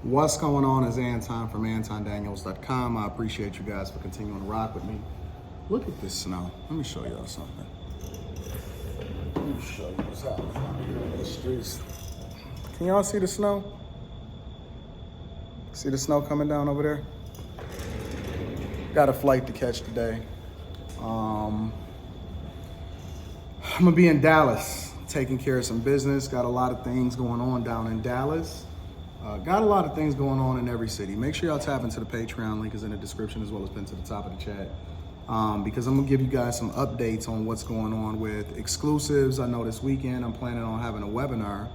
What's going on is Anton from AntonDaniels.com. I appreciate you guys for continuing to rock with me. Look at this snow. Let me show y'all something. Let me show you what's happening out here in the streets. Can y'all see the snow? See the snow coming down over there? Got a flight to catch today. I'm gonna be in Dallas, taking care of some business. Got a lot of things going on down in Dallas. Got a lot of things going on in every city. Make sure y'all tap into the Patreon, link is in the description as well as pinned to the top of the chat. Because I'm gonna give you guys some updates on what's going on with exclusives. I know this weekend I'm planning on having a webinar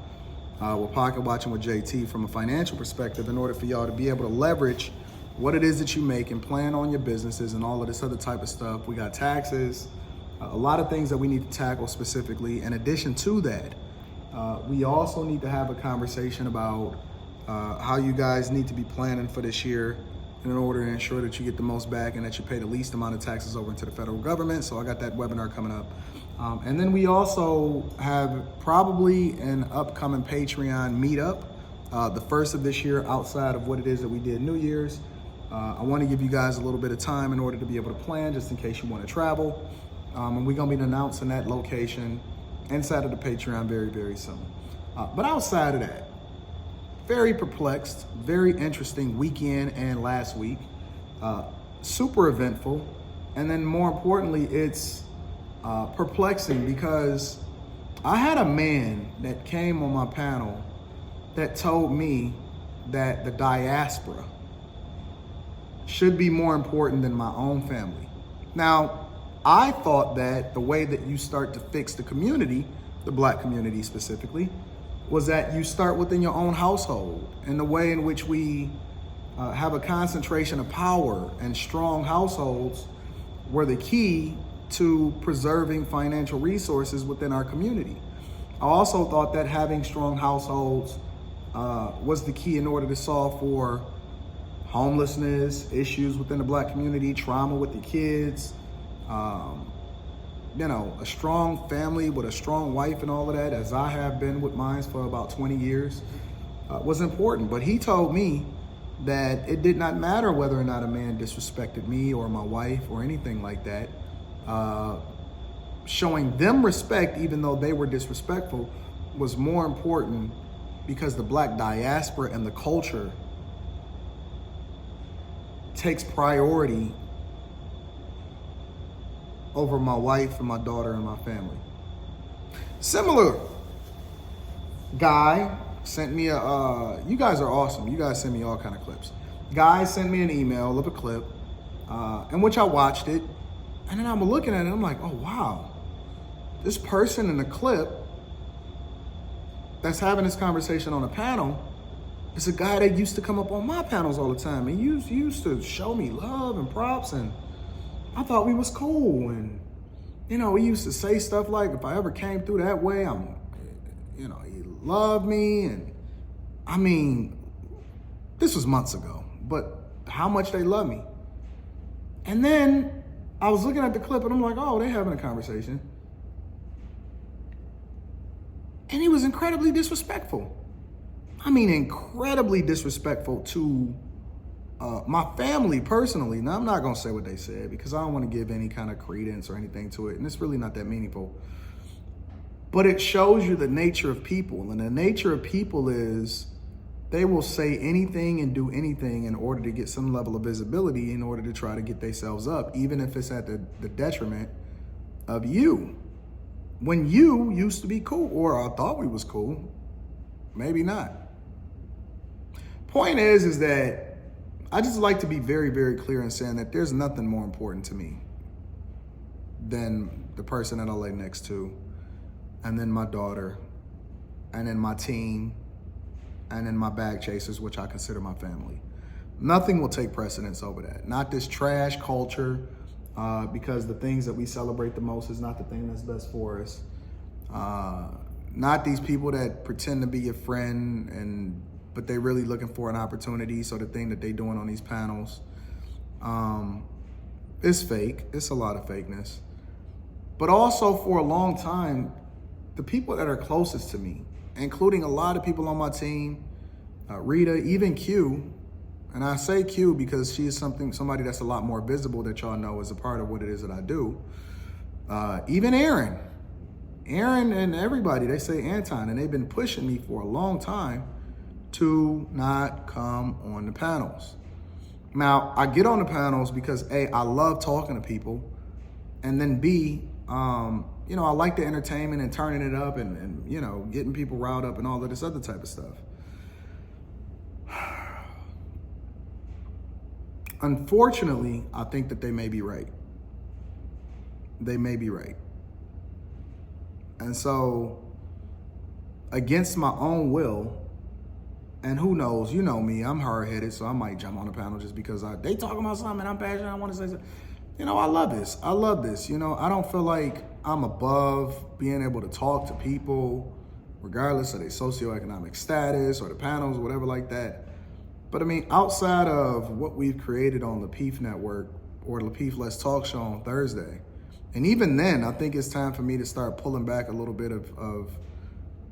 with Pocket Watching with JT from a financial perspective in order for y'all to be able to leverage what it is that you make and plan on your businesses and all of this other type of stuff. We got taxes, a lot of things that we need to tackle specifically. In addition to that, we also need to have a conversation about how you guys need to be planning for this year in order to ensure that you get the most back and that you pay the least amount of taxes over into the federal government. So I got that webinar coming up. And then we also have probably an upcoming Patreon meetup, the first of this year outside of what it is that we did New Year's. I want to give you guys a little bit of time in order to be able to plan just in case you want to travel. And we're going to be announcing that location inside of the Patreon very, very soon. But outside of that, very perplexed, very interesting weekend and last week. Super eventful. And then more importantly, it's perplexing because I had a man that came on my panel that told me that the diaspora should be more important than my own family. Now, I thought that the way that you start to fix the community, the Black community specifically, was that you start within your own household, and the way in which we have a concentration of power and strong households were the key to preserving financial resources within our community. I also thought that having strong households was the key in order to solve for homelessness, issues within the Black community, trauma with the kids, a strong family with a strong wife and all of that, as I have been with mine for about 20 years, was important. But he told me that it did not matter whether or not a man disrespected me or my wife or anything like that. Showing them respect, even though they were disrespectful, was more important because the Black diaspora and the culture takes priority over my wife and my daughter and my family. Similar guy sent me you guys are awesome. You guys send me all kind of clips. Guy sent me an email of a clip in which I watched it. And then I'm looking at it, I'm like, oh wow. This person in the clip that's having this conversation on a panel is a guy that used to come up on my panels all the time. And he used to show me love and props, and I thought we was cool. And, he used to say stuff like, if I ever came through that way, he loved me. And I mean, this was months ago, but how much they love me. And then I was looking at the clip and I'm like, oh, they having a conversation. And he was incredibly disrespectful. I mean, incredibly disrespectful to my family personally. Now, I'm not going to say what they said because I don't want to give any kind of credence or anything to it. And it's really not that meaningful. But it shows you the nature of people. And the nature of people is they will say anything and do anything in order to get some level of visibility, in order to try to get themselves up, even if it's at the detriment of you. When you used to be cool, or I thought we was cool, maybe not. Point is that I just like to be very, very clear in saying that there's nothing more important to me than the person that I lay next to, and then my daughter, and then my team, and then my bag chasers, which I consider my family. Nothing will take precedence over that. Not this trash culture, because the things that we celebrate the most is not the thing that's best for us. Not these people that pretend to be your friend but they're really looking for an opportunity. So the thing that they doing on these panels is fake. It's a lot of fakeness. But also for a long time, the people that are closest to me, including a lot of people on my team, Rita, even Q. And I say Q because she is somebody that's a lot more visible that y'all know is a part of what it is that I do. Even Aaron and everybody, they say Anton, and they've been pushing me for a long time to not come on the panels. Now, I get on the panels because A, I love talking to people, and then B, you know, I like the entertainment and turning it up and you know, getting people riled up and all of this other type of stuff. Unfortunately, I think that they may be right. They may be right. And so, against my own will, and who knows, you know me, I'm hard-headed, so I might jump on the panel just because they talking about something and I'm passionate, I want to say something. You know, I love this. I love this. You know, I don't feel like I'm above being able to talk to people, regardless of their socioeconomic status or the panels or whatever like that. But I mean, outside of what we've created on Lapeef Network or Lapeef Let's Talk Show on Thursday, and even then, I think it's time for me to start pulling back a little bit of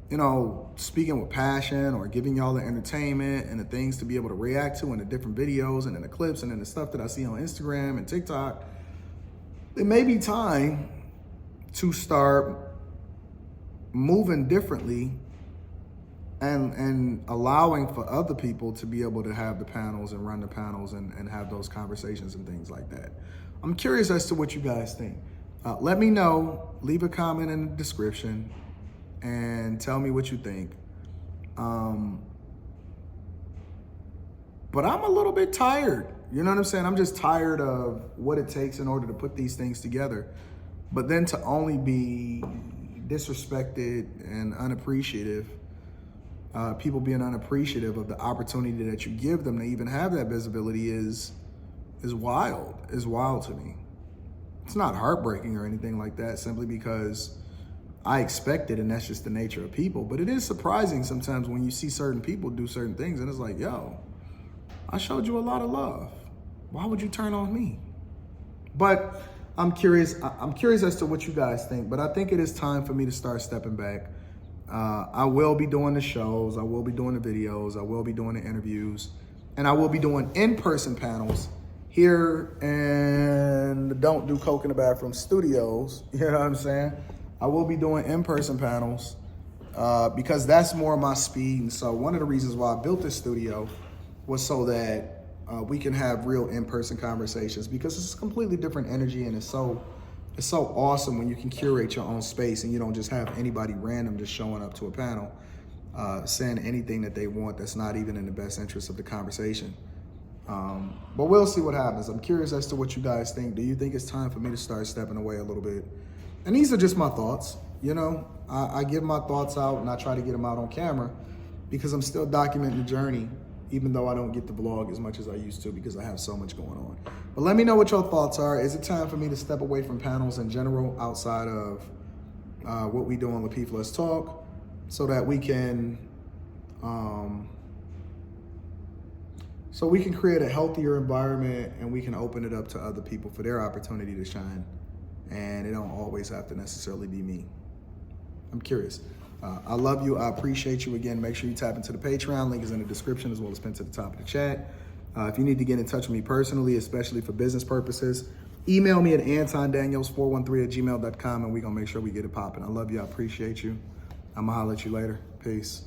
you know, speaking with passion or giving y'all the entertainment and the things to be able to react to in the different videos and in the clips and in the stuff that I see on Instagram and TikTok. It may be time to start moving differently and allowing for other people to be able to have the panels and run the panels and have those conversations and things like that. I'm curious as to what you guys think. Let me know, leave a comment in the description and tell me what you think. But I'm a little bit tired. You know what I'm saying? I'm just tired of what it takes in order to put these things together. But then to only be disrespected and unappreciative, people being unappreciative of the opportunity that you give them to even have that visibility is wild. Is wild to me. It's not heartbreaking or anything like that, simply because I expect it, and that's just the nature of people. But it is surprising sometimes when you see certain people do certain things, and it's like, yo, I showed you a lot of love. Why would you turn on me? But I'm curious as to what you guys think, but I think it is time for me to start stepping back. I will be doing the shows, I will be doing the videos, I will be doing the interviews, and I will be doing in-person panels here in the Don't Do Coke in the Bathroom studios. You know what I'm saying? I will be doing in-person panels because that's more my speed. And so one of the reasons why I built this studio was so that we can have real in-person conversations, because it's a completely different energy, and it's so awesome when you can curate your own space and you don't just have anybody random just showing up to a panel saying anything that they want that's not even in the best interest of the conversation. But we'll see what happens. I'm curious as to what you guys think. Do you think it's time for me to start stepping away a little bit? And these are just my thoughts. You know, I give my thoughts out and I try to get them out on camera because I'm still documenting the journey, even though I don't get to vlog as much as I used to because I have so much going on. But let me know what your thoughts are. Is it time for me to step away from panels in general outside of what we do on Lapeef Let's Talk, so that we can create a healthier environment and we can open it up to other people for their opportunity to shine, and it don't always have to necessarily be me. I'm curious. I love you. I appreciate you. Again, make sure you tap into the Patreon. Link is in the description as well as pinned to the top of the chat. If you need to get in touch with me personally, especially for business purposes, email me at antondaniels413@gmail.com and we're going to make sure we get it popping. I love you. I appreciate you. I'm going to holler at you later. Peace.